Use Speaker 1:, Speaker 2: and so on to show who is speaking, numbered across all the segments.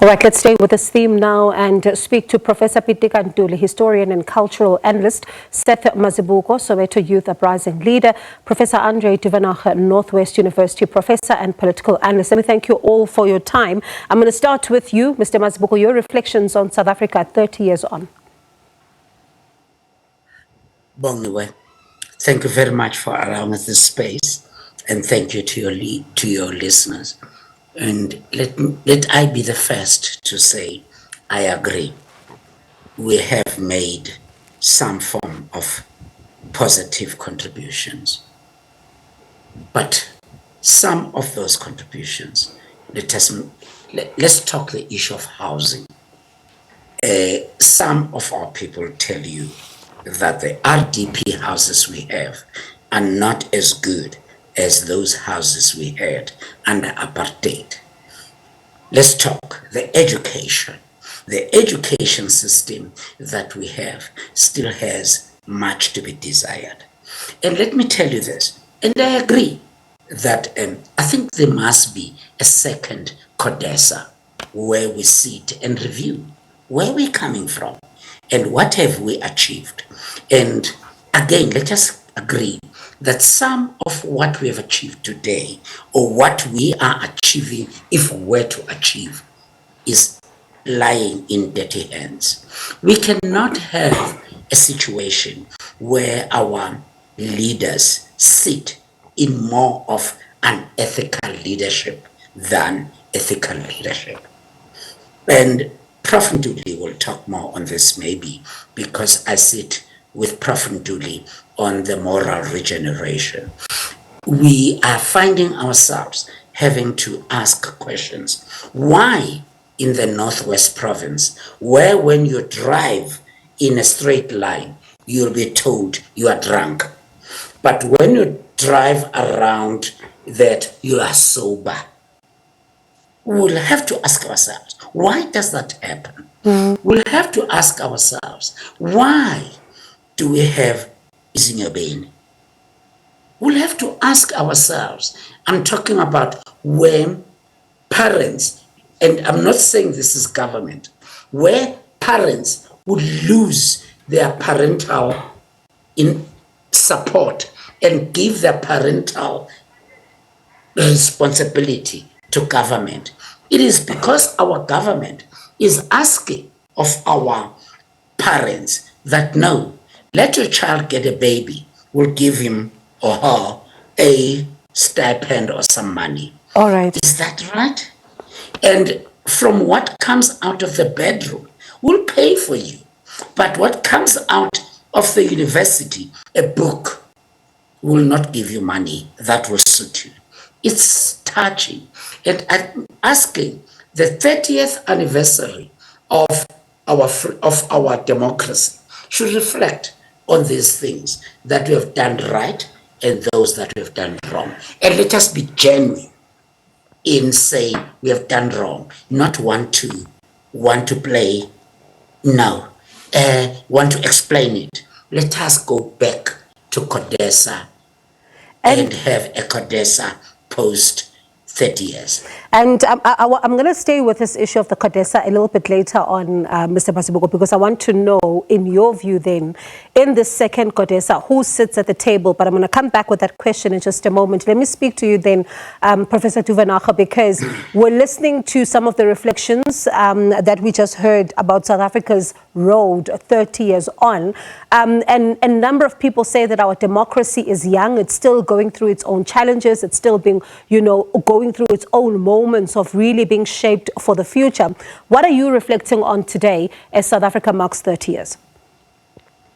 Speaker 1: All right, let's stay with this theme now and speak to Professor Pitika Ntuli, historian and cultural analyst, Seth Mazibuko, Soweto Youth Uprising leader, Professor Andre Duvenhage, Northwest University professor and political analyst. Let me thank you all for your time. I'm going to start with you, Mr. Mazibuko, your reflections on South Africa 30 years on.
Speaker 2: Bongiwe, thank you very much for allowing us this space, and thank you to your listeners. And let I be the first to say, I agree. We have made some form of positive contributions. But some of those contributions, let's talk the issue of housing. Some of our people tell you that the RDP houses we have are not as good as those houses we had under apartheid. Let's talk the education. The education system that we have still has much to be desired. And let me tell you this, and I agree that I think there must be a second CODESA where we sit and review where we're coming from and what have we achieved. And again, let us agree that some of what we have achieved today, or what we are achieving if we were to achieve, is lying in dirty hands. We cannot have a situation where our leaders sit in more of unethical leadership than ethical leadership. And Prof Ntuli will talk more on this maybe, because I sit with Prof Ntuli on the moral regeneration. We are finding ourselves having to ask questions. Why in the Northwest province, where when you drive in a straight line, you'll be told you are drunk, but when you drive around that you are sober? We'll have to ask ourselves, why does that happen? We'll have to ask ourselves, why do we have Izinyabeni? We'll have to ask ourselves, I'm talking about when parents, and I'm not saying this is government, where parents would lose their parental support and give their parental responsibility to government. It is because our government is asking of our parents that no, let your child get a baby, we'll give him or her a stipend or some money.
Speaker 1: All right.
Speaker 2: Is that right? And from what comes out of the bedroom, we'll pay for you. But what comes out of the university, a book, will not give you money that will suit you. It's touching. And I'm asking, the 30th anniversary of our democracy should reflect on these things that we have done right and those that we have done wrong. And let us be genuine in saying we have done wrong, not want to play, no, want to explain it. Let us go back to CODESA and have a CODESA post 30 years.
Speaker 1: And I'm going to stay with this issue of the CODESA a little bit later on, Mr. Mazibuko, because I want to know, in your view then, in the second CODESA, who sits at the table? But I'm going to come back with that question in just a moment. Let me speak to you then, Professor Duvenhage, because we're listening to some of the reflections that we just heard about South Africa's road 30 years on. And a number of people say that our democracy is young. It's still going through its own challenges. It's still being, going through its own moments of really being shaped for the future. What are you reflecting on today as South Africa marks 30 years?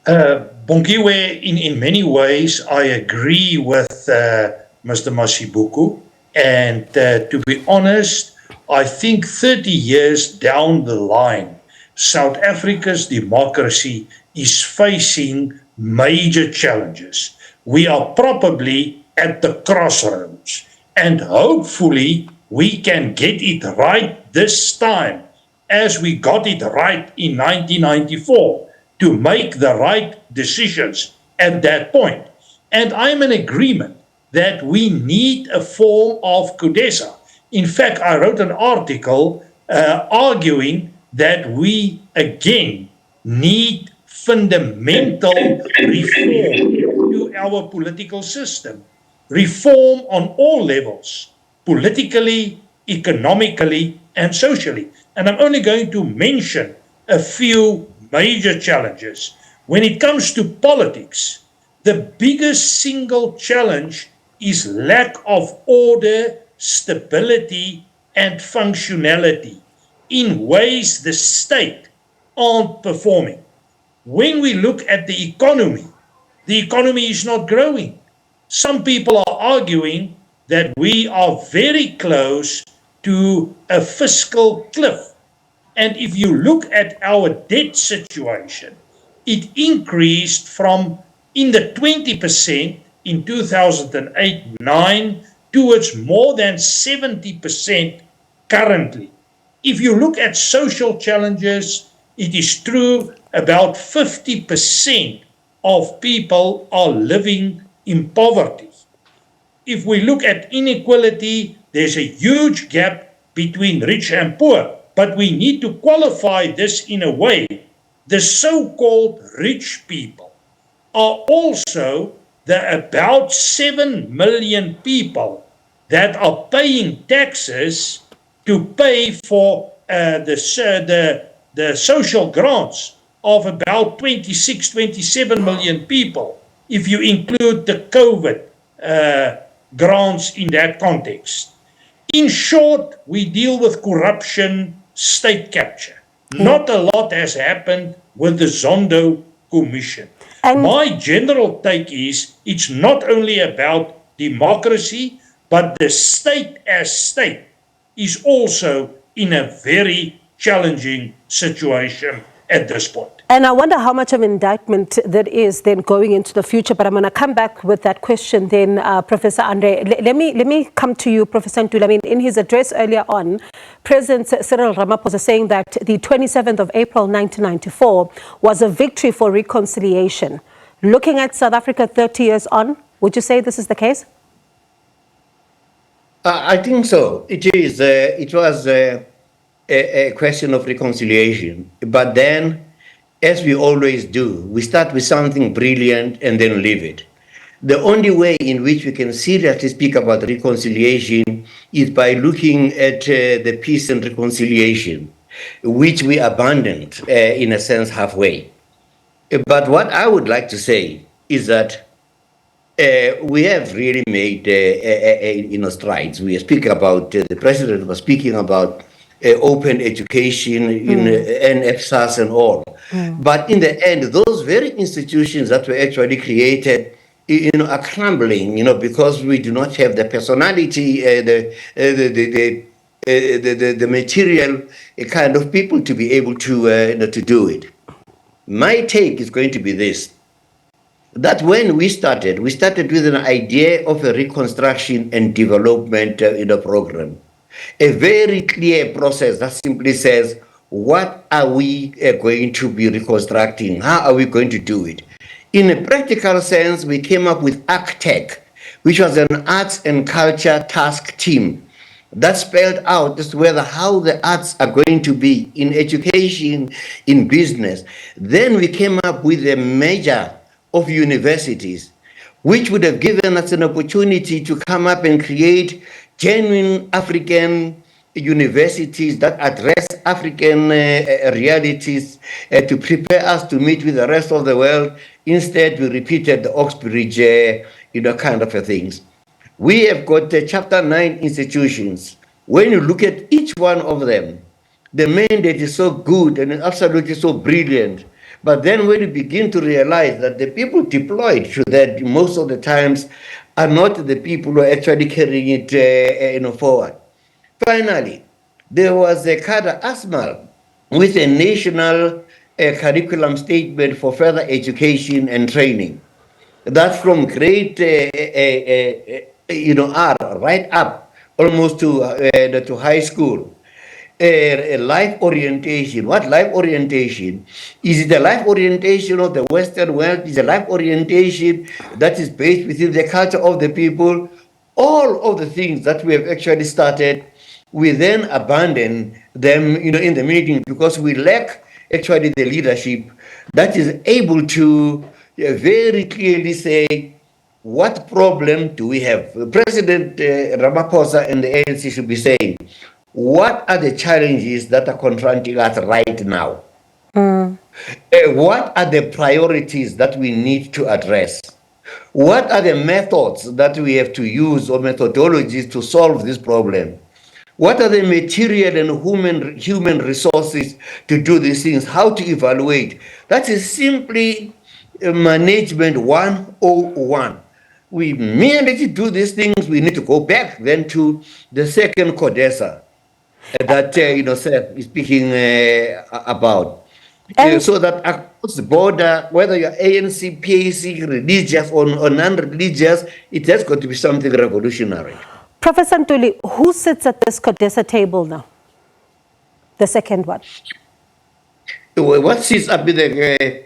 Speaker 3: Bongiwe, in many ways, I agree with Mr. Mazibuko. And to be honest, I think 30 years down the line, South Africa's democracy is facing major challenges. We are probably at the crossroads, and hopefully we can get it right this time, as we got it right in 1994, to make the right decisions at that point. And I'm in agreement that we need a form of CODESA. In fact, I wrote an article arguing that we again need fundamental reform to our political system. Reform on all levels, politically, economically, and socially. And I'm only going to mention a few major challenges. When it comes to politics, the biggest single challenge is lack of order, stability, and functionality in ways the state aren't performing. When we look at the economy is not growing. Some people are arguing that we are very close to a fiscal cliff. And if you look at our debt situation, it increased from in the 20% in 2008-9 towards more than 70% currently. If you look at social challenges, it is true about 50% of people are living in poverty. If we look at inequality, there's a huge gap between rich and poor, but we need to qualify this in a way. The so-called rich people are also the about 7 million people that are paying taxes to pay for the social grants of about 26, 27 million people, if you include the COVID grants in that context. In short, we deal with corruption, state capture. Not a lot has happened with the Zondo Commission.
Speaker 1: And
Speaker 3: my general take is it's not only about democracy, but the state as state is also in a very challenging situation at this point.
Speaker 1: And I wonder how much of indictment that is then going into the future. But I'm going to come back with that question then, Professor Andre. Let me come to you, Professor Ntuli. I mean, in his address earlier on, President Cyril Ramaphosa saying that the 27th of April 1994 was a victory for reconciliation. Looking at South Africa 30 years on, would you say this is the case?
Speaker 4: I think so. It is. It was a question of reconciliation. But then, as we always do, we start with something brilliant and then leave it. The only way in which we can seriously speak about reconciliation is by looking at the peace and reconciliation, which we abandoned, in a sense, halfway. But what I would like to say is that we have really made strides. We are speaking about, the president was speaking about open education in NFSAS and all. But in the end, those very institutions that were actually created, are crumbling, because we do not have the personality, the material kind of people to be able to do it. My take is going to be this: that when we started with an idea of a reconstruction and development program. A very clear process that simply says, what are we going to be reconstructing? How are we going to do it? In a practical sense, we came up with ACTEC, which was an arts and culture task team that spelled out as to how the arts are going to be in education, in business. Then we came up with a measure of universities, which would have given us an opportunity to come up and create genuine African universities that address African realities to prepare us to meet with the rest of the world. Instead, we repeated the Oxbridge, kind of things. We have got Chapter 9 institutions. When you look at each one of them, the mandate is so good and absolutely so brilliant. But then when you begin to realize that the people deployed to that most of the times are not the people who are actually carrying it forward. Finally, there was a cadre ASMAL with a national curriculum statement for further education and training. That's from grade R right up almost to high school. A life orientation. What life orientation? Is it the life orientation of the Western world? Is it a life orientation that is based within the culture of the people? All of the things that we have actually started we then abandon them, in the meeting because we lack actually the leadership that is able to very clearly say, what problem do we have? President Ramaphosa and the ANC should be saying, what are the challenges that are confronting us right now? What are the priorities that we need to address? What are the methods that we have to use or methodologies to solve this problem? What are the material and human resources to do these things? How to evaluate? That is simply management 101. We merely to do these things, we need to go back then to the second CODESA that Seth is speaking about.
Speaker 1: And
Speaker 4: So that across the border, whether you're ANC, PAC, religious or non-religious, it has got to be something revolutionary.
Speaker 1: Professor Ntuli, who sits at this CODESA table now? The second one.
Speaker 4: What sits up in the,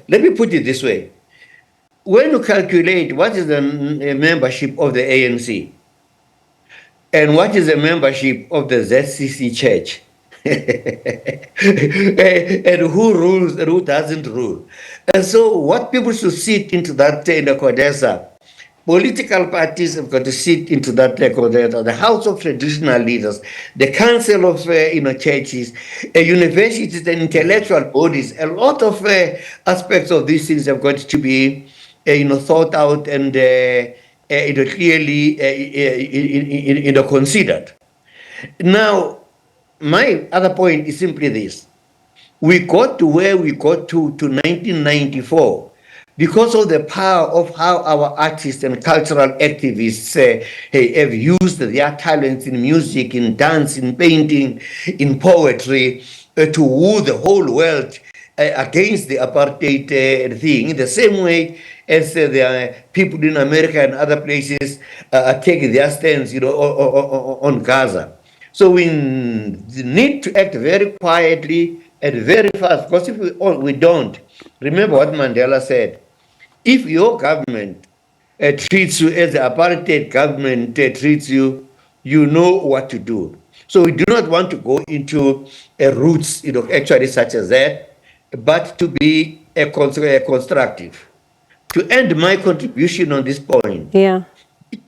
Speaker 4: let me put it this way. When you calculate what is the membership of the ANC and what is the membership of the ZCC Church, and who rules and who doesn't rule. And so what people should sit into that in the CODESA, political parties have got to sit into that CODESA, the House of Traditional Leaders, the Council of Churches, universities and intellectual bodies. A lot of aspects of these things have got to be thought out and clearly considered. Now, my other point is simply this. We got to where we got to 1994 because of the power of how our artists and cultural activists have used their talents in music, in dance, in painting, in poetry to woo the whole world against the apartheid thing, in the same way as the people in America and other places take their stands on Gaza. So we need to act very quietly and very fast, because if we don't, remember what Mandela said, if your government treats you as the apartheid government treats you, you know what to do. So we do not want to go into routes, actually such as that, but to be constructive. To end my contribution on this point,
Speaker 1: Yeah.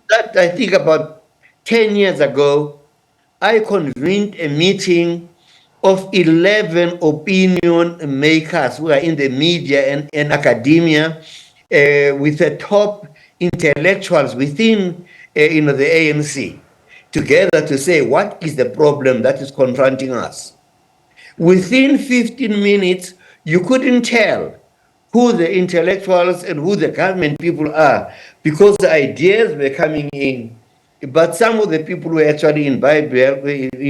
Speaker 4: that I think about 10 years ago, I convened a meeting of 11 opinion makers who are in the media and academia with the top intellectuals within the ANC together to say what is the problem that is confronting us. Within 15 minutes, you couldn't tell who the intellectuals and who the government people are because the ideas were coming in. But some of the people who were actually in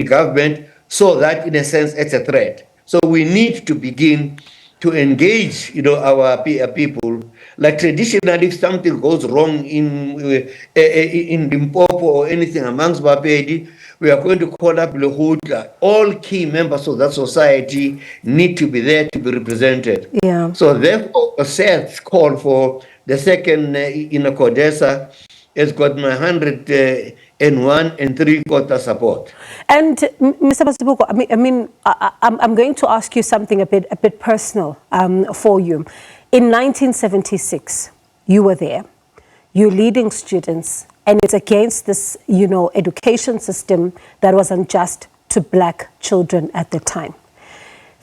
Speaker 4: government saw that in a sense as a threat. So we need to begin to engage, our people. Like traditionally, if something goes wrong in Limpopo or anything amongst Bapedi, we are going to call up Lehuta. All key members of that society need to be there to be represented.
Speaker 1: Yeah.
Speaker 4: So therefore, Seth's call for the second CODESA has got my 101 3/4 support.
Speaker 1: And Mr. Mazibuko, I'm going to ask you something a bit personal for you. In 1976, you were there. You're leading students, and it's against this, education system that was unjust to black children at the time.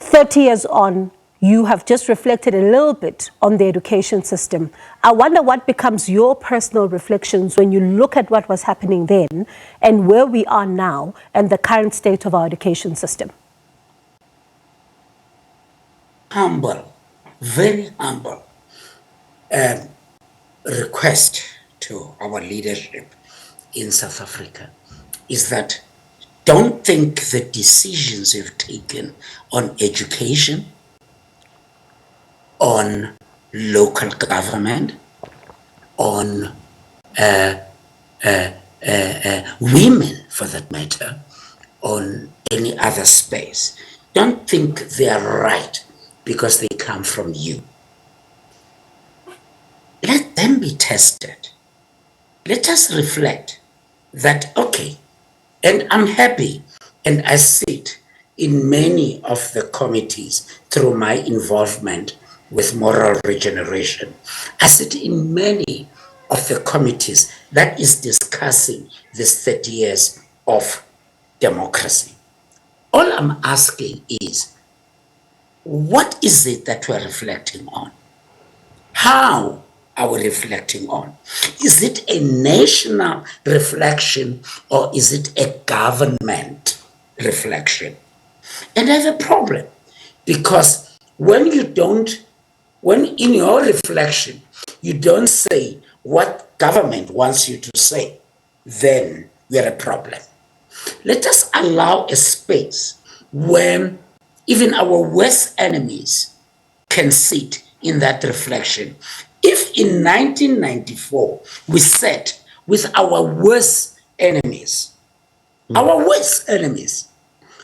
Speaker 1: 30 years on, you have just reflected a little bit on the education system. I wonder what becomes your personal reflections when you look at what was happening then and where we are now and the current state of our education system.
Speaker 2: Humble, very humble request to our leadership in South Africa is that don't think the decisions you've taken on education, on local government, on women for that matter, on any other space. Don't think they are right because they come from you. Let them be tested. Let us reflect that, okay, And I'm happy, and I sit in many of the committees through my involvement with moral regeneration. I sit in many of the committees that is discussing this 30 years of democracy. All I'm asking is, what is it that we're reflecting on? How are we reflecting on? Is it a national reflection or is it a government reflection? And I have a problem because when in your reflection, you don't say what government wants you to say, then we're a problem. Let us allow a space where even our worst enemies can sit in that reflection. If in 1994 we sat with our worst enemies,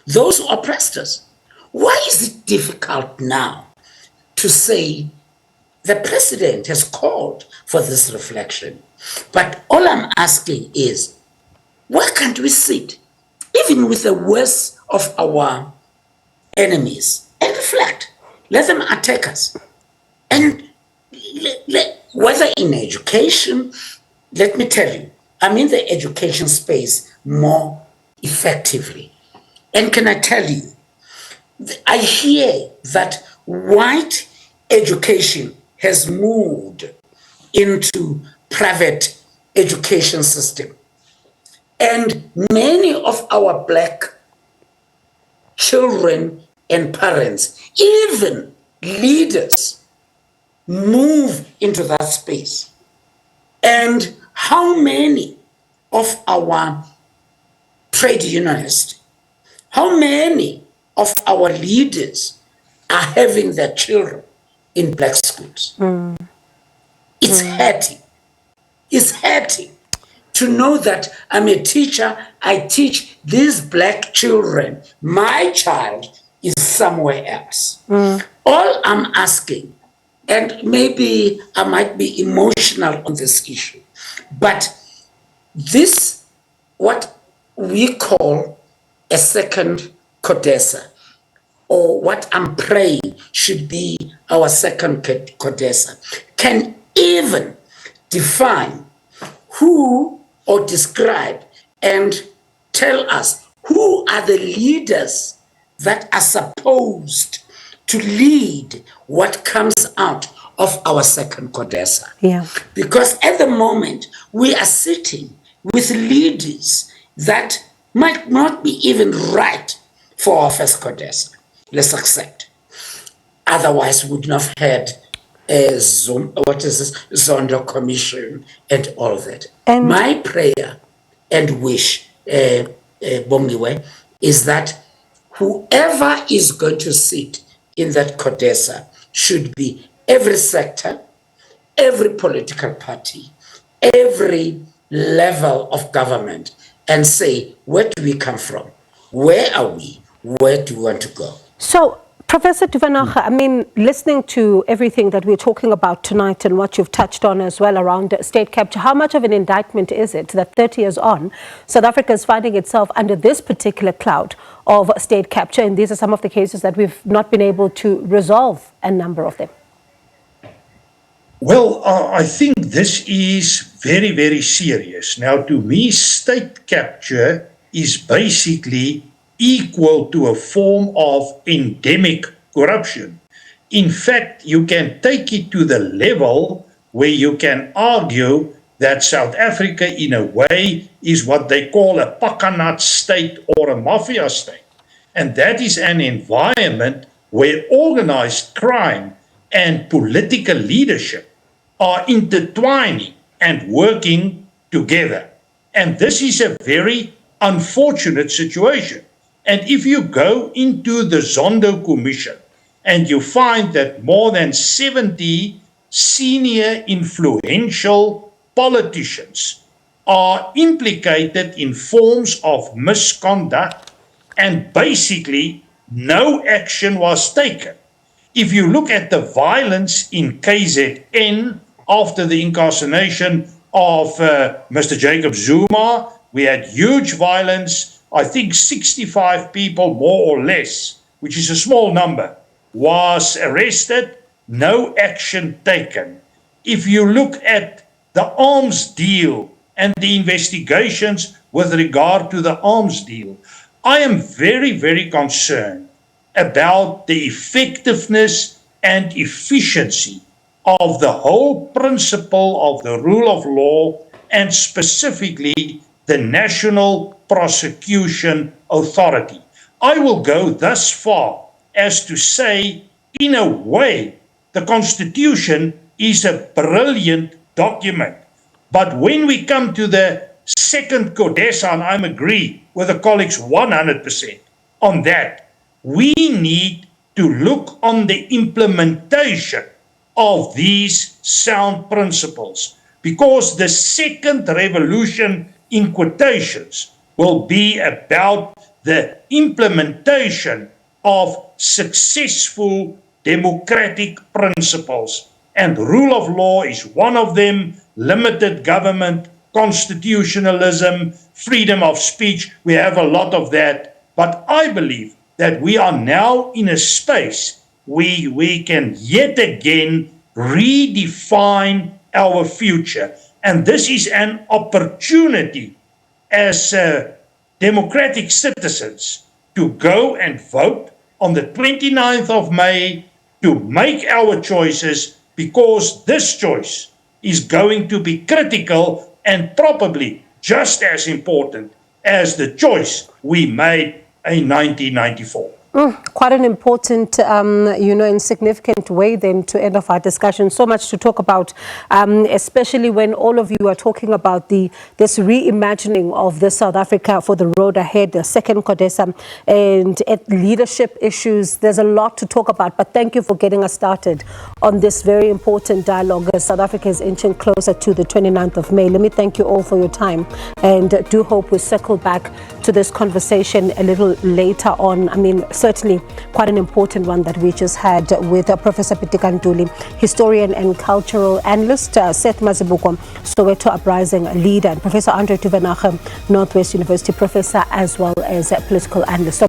Speaker 2: those who oppressed us, why is it difficult now to say the president has called for this reflection? But all I'm asking is, why can't we sit even with the worst of our enemies and reflect? Let them attack us. And whether in education, let me tell you, I'm in the education space more effectively. And can I tell you, I hear that white education has moved into private education system. And many of our black children and parents, even leaders, move into that space. And how many of our trade unionists, how many of our leaders are having their children in black schools? It's hurting. It's hurting to know that I'm a teacher, I teach these black children. My child is somewhere else. All I'm asking, and maybe I might be emotional on this issue, but this, what we call a second CODESA, or what I'm praying should be our second CODESA, can even define who or describe and tell us who are the leaders that are supposed to lead what comes out of our second CODESA.
Speaker 1: Yeah.
Speaker 2: Because at the moment, we are sitting with leaders that might not be even right for our first CODESA. Let's accept. Otherwise, we would not have had a Zondo Commission and all that.
Speaker 1: And
Speaker 2: my prayer and wish, Bongiwe, is that whoever is going to sit in that CODESA should be every sector, every political party, every level of government, and say, where do we come from? Where are we? Where do we want to go?
Speaker 1: So, Professor Duvenhage, I mean, listening to everything that we're talking about tonight and what you've touched on as well around state capture, how much of an indictment is it that 30 years on, South Africa is finding itself under this particular cloud of state capture? And these are some of the cases that we've not been able to resolve, a number of them.
Speaker 3: Well, I think this is very, very serious. Now, to me, state capture is basically equal to a form of endemic corruption. In fact, you can take it to the level where you can argue that South Africa, in a way, is what they call a pakkanat state or a mafia state. And that is an environment where organized crime and political leadership are intertwining and working together. And this is a very unfortunate situation. And if you go into the Zondo Commission and you find that more than 70 senior influential politicians are implicated in forms of misconduct and basically no action was taken. If you look at the violence in KZN after the incarceration of Mr. Jacob Zuma We had huge violence. I think 65 people, more or less, which is a small number, was arrested, no action taken. If you look at the arms deal and the investigations with regard to the arms deal, I am very, very concerned about the effectiveness and efficiency of the whole principle of the rule of law, and specifically the National Prosecution Authority. I will go thus far as to say, in a way, the Constitution is a brilliant document. But when we come to the second CODESA, and I agree with the colleagues 100% on that, we need to look on the implementation of these sound principles, because the second revolution, in quotations, will be about the implementation of successful democratic principles. And rule of law is one of them, limited government, constitutionalism, freedom of speech. We have a lot of that. But I believe that we are now in a space where we can yet again redefine our future. And this is an opportunity as democratic citizens to go and vote on the 29th of May to make our choices, because this choice is going to be critical and probably just as important as the choice we made in 1994.
Speaker 1: Quite an important, and significant way then to end off our discussion. So much to talk about, especially when all of you are talking about this reimagining of the South Africa for the road ahead, the second CODESA, and leadership issues. There's a lot to talk about, but thank you for getting us started on this very important dialogue as South Africa is inching closer to the 29th of May. Let me thank you all for your time, and do hope we circle back to this conversation a little later on. I mean, certainly quite an important one that we just had with Professor Pitika Ntuli, historian and cultural analyst, Seth Mazibuko, Soweto Uprising leader, and Professor Andre Duvenhage, Northwest University professor, as well as a political analyst. So